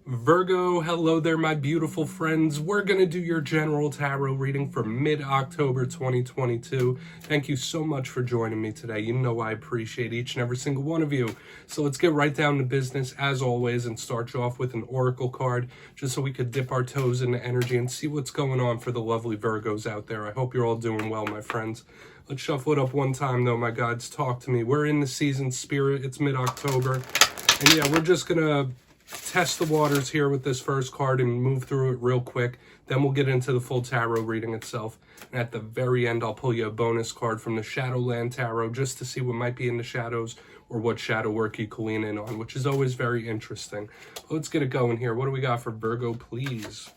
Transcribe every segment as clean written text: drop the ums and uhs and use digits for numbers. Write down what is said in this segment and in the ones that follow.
Virgo, hello there, my beautiful friends. We're going to do your general tarot reading for mid-October 2022. Thank you so much for joining me today. You know I appreciate each and every single one of you. So let's get right down to business, as always, and start you off with an oracle card, just so we could dip our toes into energy and see what's going on for the lovely Virgos out there. I hope you're all doing well, my friends. Let's shuffle it up one time, though, my gods. Talk to me. We're in the season spirit. It's mid-October. And yeah, we're just going to test the waters here with this first card and move through it real quick. Then we'll get into the full tarot reading itself. And at the very end, I'll pull you a bonus card from the Shadowland Tarot just to see what might be in the shadows or what shadow work you can lean in on, which is always very interesting. Let's get it going here. What do we got for Virgo, please?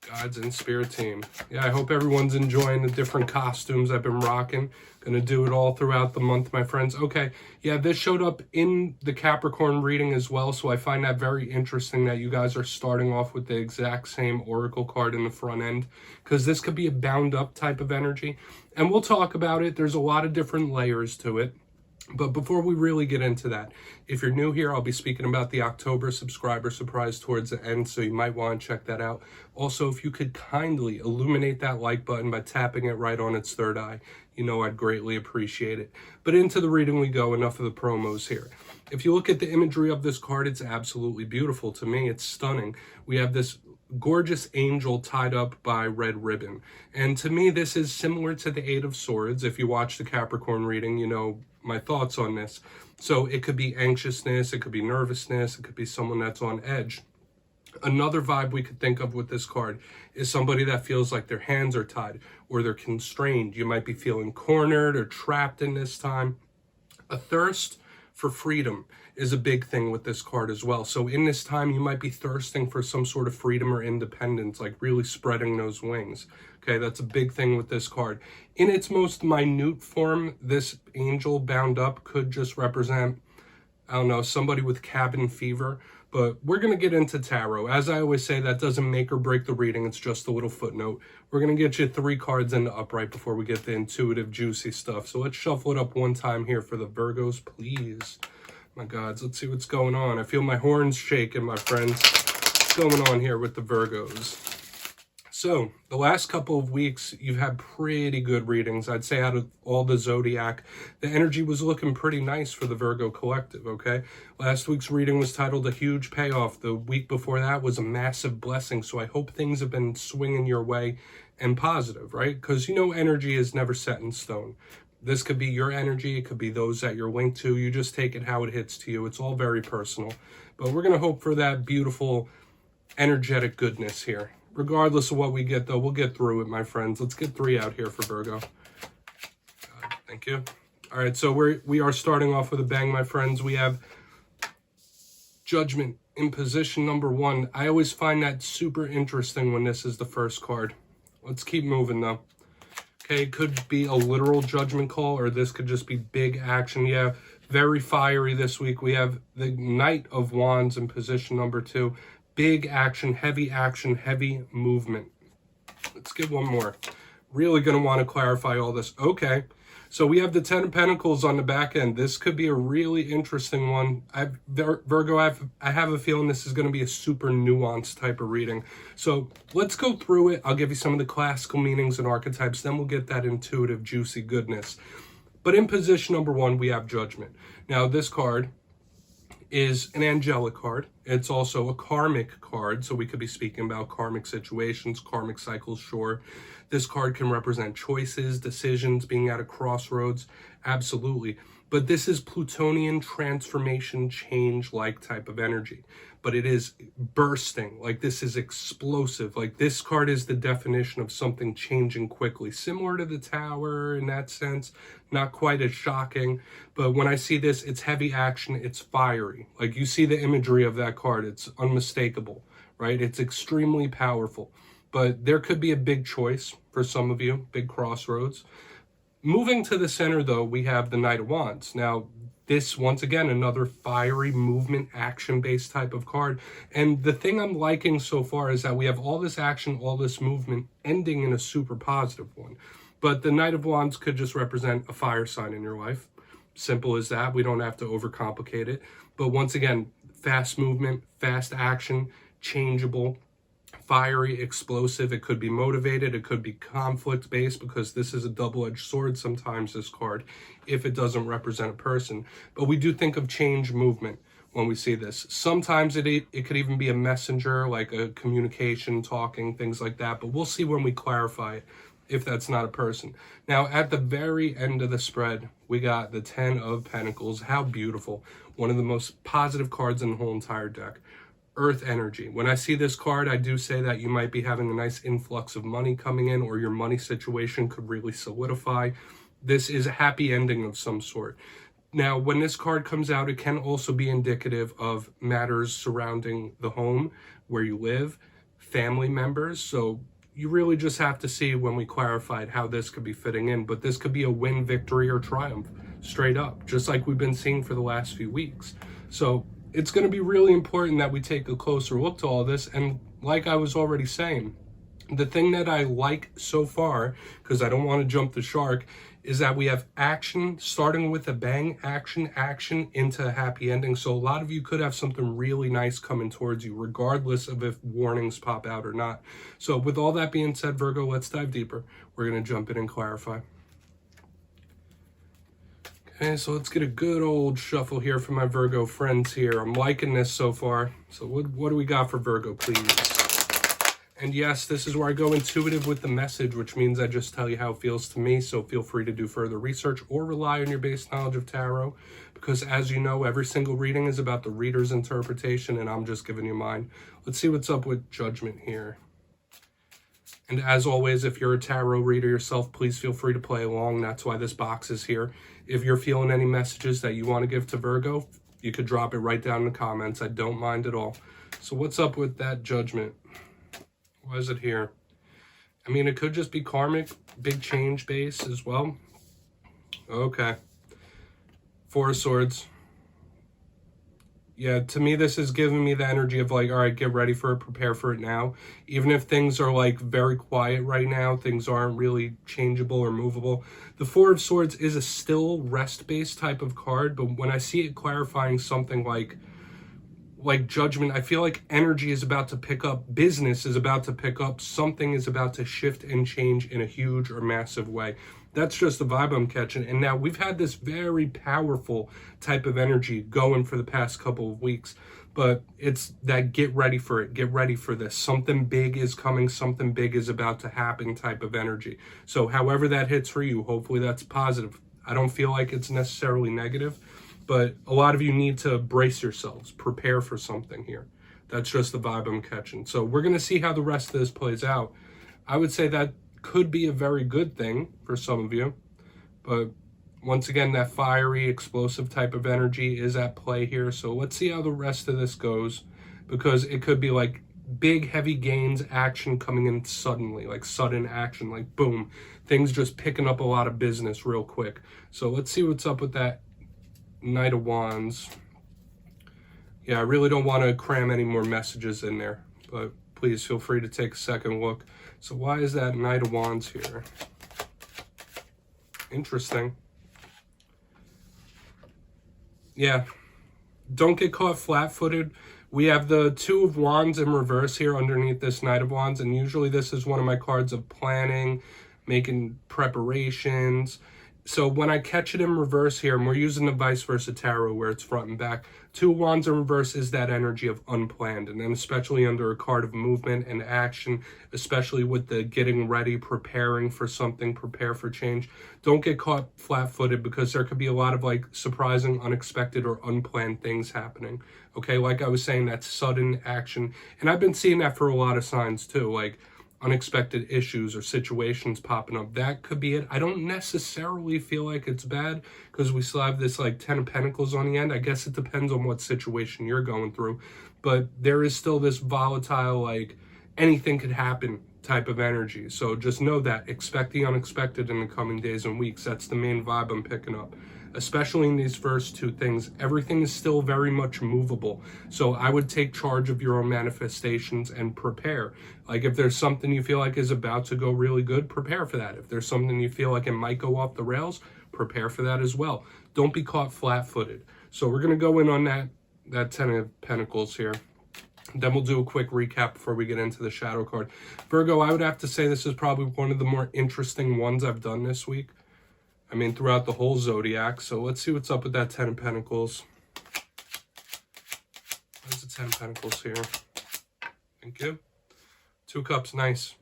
Gods and Spirit team. Yeah, I hope everyone's enjoying the different costumes I've been rocking. Gonna do it all throughout the month, my friends. Okay, yeah, this showed up in the Capricorn reading as well, so I find that very interesting that you guys are starting off with the exact same oracle card in the front end, because this could be a bound up type of energy, and we'll talk about it. There's a lot of different layers to it. But before we really get into that, if you're new here, I'll be speaking about the October subscriber surprise towards the end, so you might want to check that out. Also, if you could kindly illuminate that like button by tapping it right on its third eye, you know I'd greatly appreciate it. But into the reading we go, enough of the promos here. If you look at the imagery of this card, it's absolutely beautiful to me. It's stunning. We have this gorgeous angel tied up by red ribbon. And to me, this is similar to the Eight of Swords. If you watch the Capricorn reading, you know my thoughts on this. So it could be anxiousness, it could be nervousness, it could be someone that's on edge. Another vibe we could think of with this card is somebody that feels like their hands are tied or they're constrained. You might be feeling cornered or trapped in this time. A thirst for freedom is a big thing with this card as well. So in this time, you might be thirsting for some sort of freedom or independence, like really spreading those wings. Okay, that's a big thing with this card. In its most minute form, this angel bound up could just represent, I don't know, somebody with cabin fever. But we're going to get into tarot. As I always say, that doesn't make or break the reading. It's just a little footnote. We're going to get you 3 cards into upright before we get the intuitive, juicy stuff. So let's shuffle it up one time here for the Virgos, please. My gods, let's see what's going on. I feel my horns shaking, my friends. What's going on here with the Virgos? So, the last couple of weeks, you've had pretty good readings. I'd say out of all the zodiac, the energy was looking pretty nice for the Virgo collective, okay? Last week's reading was titled A Huge Payoff. The week before that was a massive blessing. So I hope things have been swinging your way and positive, right? Because you know energy is never set in stone. This could be your energy. It could be those that you're linked to. You just take it how it hits to you. It's all very personal. But we're going to hope for that beautiful, energetic goodness here. Regardless of what we get, though, we'll get through it, my friends. Let's get 3 out here for Virgo. Thank you. All right, so we are starting off with a bang, my friends. We have Judgment in position number 1. I always find that super interesting when this is the first card. Let's keep moving, though. Okay, it could be a literal judgment call, or this could just be big action. Yeah, very fiery this week. We have the Knight of Wands in position number 2. Big action, heavy movement. Let's get one more. Really going to want to clarify all this. Okay, so we have the 10 of Pentacles on the back end. This could be a really interesting one. Virgo, I have a feeling this is going to be a super nuanced type of reading. So let's go through it. I'll give you some of the classical meanings and archetypes. Then we'll get that intuitive, juicy goodness. But in position number 1, we have Judgment. Now, this card is an angelic card. It's also a karmic card, so we could be speaking about karmic situations, karmic cycles, sure. This card can represent choices, decisions, being at a crossroads, absolutely. But this is Plutonian transformation, change-like type of energy. But it is bursting, like this is explosive. Like this card is the definition of something changing quickly. Similar to the Tower in that sense, not quite as shocking. But when I see this, it's heavy action, it's fiery. Like you see the imagery of that card, it's unmistakable, right? It's extremely powerful. But there could be a big choice for some of you, big crossroads. Moving to the center, though, we have the Knight of Wands. Now, this, once again, another fiery movement, action-based type of card. And the thing I'm liking so far is that we have all this action, all this movement, ending in a super positive one. But the Knight of Wands could just represent a fire sign in your life. Simple as that. We don't have to overcomplicate it. But once again, fast movement, fast action, changeable, fiery, explosive. It could be motivated, it could be conflict based, because this is a double-edged sword sometimes, this card, if it doesn't represent a person. But we do think of change, movement when we see this. Sometimes it could even be a messenger, like a communication, talking, things like that, but we'll see when we clarify it if that's not a person. Now, at the very end of the spread, we got the 10 of Pentacles. How beautiful. One of the most positive cards in the whole entire deck. Earth energy. When I see this card, I do say that you might be having a nice influx of money coming in, or your money situation could really solidify. This is a happy ending of some sort. Now, when this card comes out, it can also be indicative of matters surrounding the home where you live, family members. So you really just have to see when we clarified how this could be fitting in. But this could be a win, victory, or triumph, straight up, just like we've been seeing for the last few weeks. So it's going to be really important that we take a closer look to all this. And like I was already saying, the thing that I like so far, because I don't want to jump the shark, is that we have action starting with a bang, action into a happy ending. So a lot of you could have something really nice coming towards you, regardless of if warnings pop out or not. So with all that being said, Virgo, let's dive deeper. We're going to jump in and clarify. Okay, so let's get a good old shuffle here for my Virgo friends here. I'm liking this so far. So what do we got for Virgo, please? And yes, this is where I go intuitive with the message, which means I just tell you how it feels to me. So feel free to do further research or rely on your base knowledge of tarot, because as you know, every single reading is about the reader's interpretation, and I'm just giving you mine. Let's see what's up with Judgment here. And as always, if you're a tarot reader yourself, please feel free to play along. That's why this box is here. If you're feeling any messages that you want to give to Virgo, you could drop it right down in the comments. I don't mind at all. So what's up with that Judgment? Why is it here? I mean, it could just be karmic, big change base as well. Okay. Four of Swords. Yeah, to me, this is giving me the energy of like, all right, get ready for it, prepare for it now. Even if things are like very quiet right now, things aren't really changeable or movable. The Four of Swords is a still rest-based type of card, but when I see it clarifying something like Judgment, I feel like energy is about to pick up, business is about to pick up, something is about to shift and change in a huge or massive way. That's just the vibe I'm catching. And now we've had this very powerful type of energy going for the past couple of weeks, but it's that get ready for it, get ready for this. Something big is coming, something big is about to happen type of energy. So however that hits for you, hopefully that's positive. I don't feel like it's necessarily negative, but a lot of you need to brace yourselves, prepare for something here. That's just the vibe I'm catching. So we're going to see how the rest of this plays out. I would say that could be a very good thing for some of you. But once again, that fiery, explosive type of energy is at play here. So let's see how the rest of this goes, because it could be like big, heavy gains, action coming in suddenly, like sudden action, like boom, things just picking up a lot of business real quick. So let's see what's up with that Knight of Wands. Yeah, I really don't want to cram any more messages in there, but please feel free to take a second look. So why is that Knight of Wands here? Interesting. Yeah, don't get caught flat-footed. We have the Two of Wands in reverse here underneath this Knight of Wands, and usually this is one of my cards of planning, making preparations. So when I catch it in reverse here, and we're using the vice versa tarot where it's front and back, Two of Wands in reverse is that energy of unplanned, and then especially under a card of movement and action, especially with the getting ready, preparing for something, prepare for change. Don't get caught flat-footed, because there could be a lot of like surprising, unexpected, or unplanned things happening. Okay, like I was saying, that sudden action, and I've been seeing that for a lot of signs too, like unexpected issues or situations popping up. That could be it. I don't necessarily feel like it's bad, because we still have this like 10 of Pentacles on the end. I guess it depends on what situation you're going through, but there is still this volatile, like anything could happen type of energy. So just know that, expect the unexpected in the coming days and weeks. That's the main vibe I'm picking up. Especially in these first two things, everything is still very much movable. So I would take charge of your own manifestations and prepare. Like if there's something you feel like is about to go really good, prepare for that. If there's something you feel like it might go off the rails, prepare for that as well. Don't be caught flat-footed. So we're going to go in on that 10 of Pentacles here. Then we'll do a quick recap before we get into the shadow card. Virgo, I would have to say this is probably one of the more interesting ones I've done this week. I mean, throughout the whole zodiac. So let's see what's up with that 10 of Pentacles. Where's the 10 of Pentacles here? Thank you. 2 cups, nice.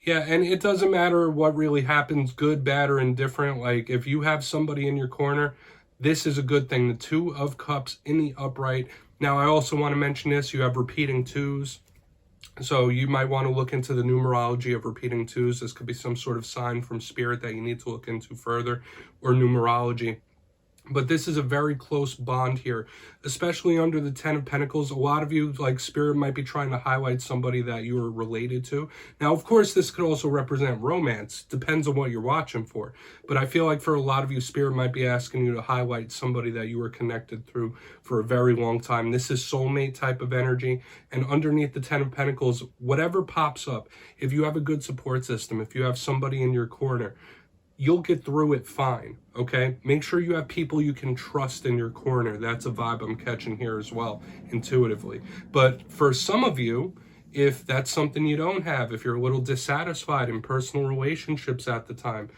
Yeah, and it doesn't matter what really happens, good, bad, or indifferent. Like, if you have somebody in your corner, this is a good thing. The 2 of cups in the upright. Now, I also want to mention this. You have repeating 2s. So you might want to look into the numerology of repeating 2s. This could be some sort of sign from spirit that you need to look into further, or numerology. But this is a very close bond here, especially under the 10 of Pentacles. A lot of you, like, spirit might be trying to highlight somebody that you are related to. Now, of course, this could also represent romance. Depends on what you're watching for. But I feel like for a lot of you, spirit might be asking you to highlight somebody that you were connected through for a very long time. This is soulmate type of energy. And underneath the 10 of Pentacles, whatever pops up, if you have a good support system, if you have somebody in your corner, you'll get through it fine, okay? Make sure you have people you can trust in your corner. That's a vibe I'm catching here as well, intuitively. But for some of you, if that's something you don't have, if you're a little dissatisfied in personal relationships at the time,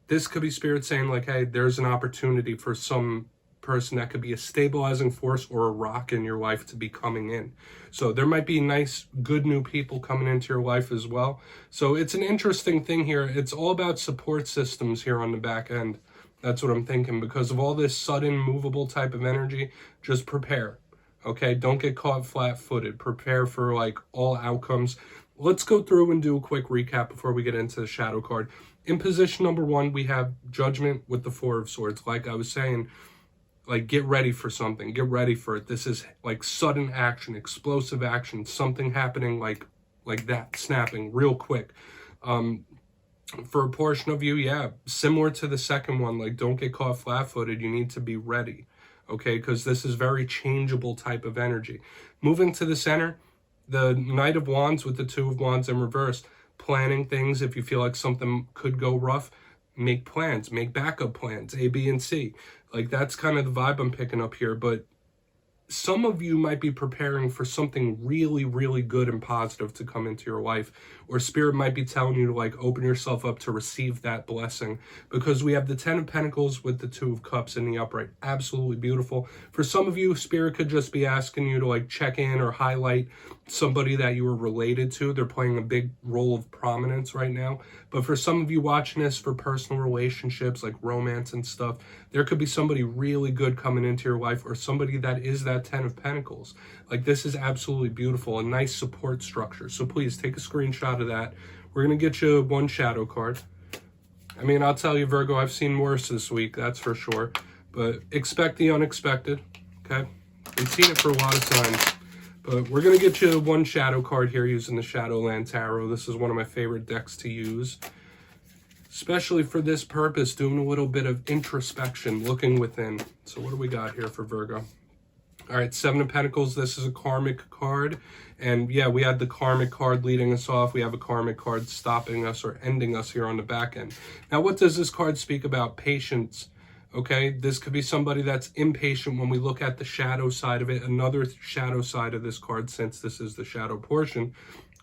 this could be spirit saying, like, hey, there's an opportunity for some person that could be a stabilizing force or a rock in your life to be coming in. So there might be nice, good new people coming into your life as well. So it's an interesting thing here. It's all about support systems here on the back end. That's what I'm thinking. Because of all this sudden, movable type of energy, just prepare. Okay? Don't get caught flat-footed. Prepare for, like, all outcomes. Let's go through and do a quick recap before we get into the shadow card. In position number 1, we have Judgment with the 4 of Swords. Like I was saying, like, get ready for something. Get ready for it. This is like sudden action, explosive action, something happening like that, snapping real quick. For a portion of you, yeah, similar to the second one, like, don't get caught flat-footed. You need to be ready, okay? Because this is very changeable type of energy. Moving to the center, the Knight of Wands with the 2 of Wands in reverse. Planning things. If you feel like something could go rough, make plans, make backup plans, A, B, and C. Like, that's kind of the vibe I'm picking up here. But some of you might be preparing for something really, really good and positive to come into your life. Or spirit might be telling you to, like, open yourself up to receive that blessing. Because we have the 10 of Pentacles with the 2 of Cups in the upright. Absolutely beautiful. For some of you, spirit could just be asking you to, like, check in or highlight somebody that you were related to. They're playing a big role of prominence right now. But for some of you watching this for personal relationships, like romance and stuff, there could be somebody really good coming into your life, or somebody that is that 10 of Pentacles. Like, this is absolutely beautiful, a nice support structure. So please take a screenshot of that. We're going to get you 1 shadow card. I mean, I'll tell you, Virgo, I've seen worse this week, that's for sure. But expect the unexpected, okay? We've seen it for a lot of times. But we're going to get you 1 shadow card here using the Shadowland Tarot. This is one of my favorite decks to use, especially for this purpose, doing a little bit of introspection, looking within. So what do we got here for Virgo? All right, 7 of Pentacles. This is a karmic card. And yeah, we had the karmic card leading us off. We have a karmic card stopping us or ending us here on the back end. Now, what does this card speak about? Patience. Okay, this could be somebody that's impatient when we look at the shadow side of it. Another shadow side of this card, since this is the shadow portion,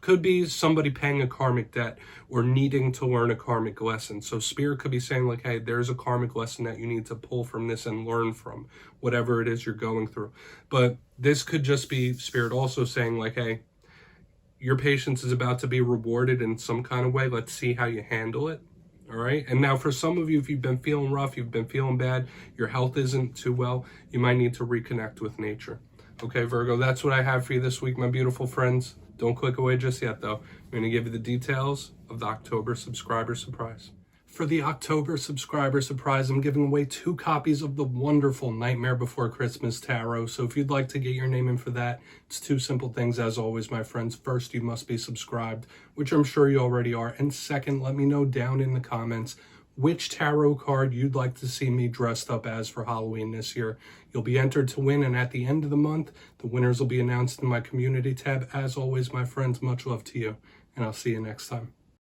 could be somebody paying a karmic debt or needing to learn a karmic lesson. So spirit could be saying, like, hey, there's a karmic lesson that you need to pull from this and learn from, whatever it is you're going through. But this could just be spirit also saying, like, hey, your patience is about to be rewarded in some kind of way. Let's see how you handle it. All right. And now for some of you, if you've been feeling rough, you've been feeling bad, your health isn't too well, you might need to reconnect with nature. Okay, Virgo, that's what I have for you this week, my beautiful friends. Don't click away just yet, though. I'm going to give you the details of the October subscriber surprise. For the October subscriber surprise, I'm giving away 2 copies of the wonderful Nightmare Before Christmas Tarot. So if you'd like to get your name in for that, it's 2 simple things as always, my friends. First, you must be subscribed, which I'm sure you already are. And second, let me know down in the comments which tarot card you'd like to see me dressed up as for Halloween this year. You'll be entered to win, and at the end of the month, the winners will be announced in my community tab. As always, my friends, much love to you, and I'll see you next time.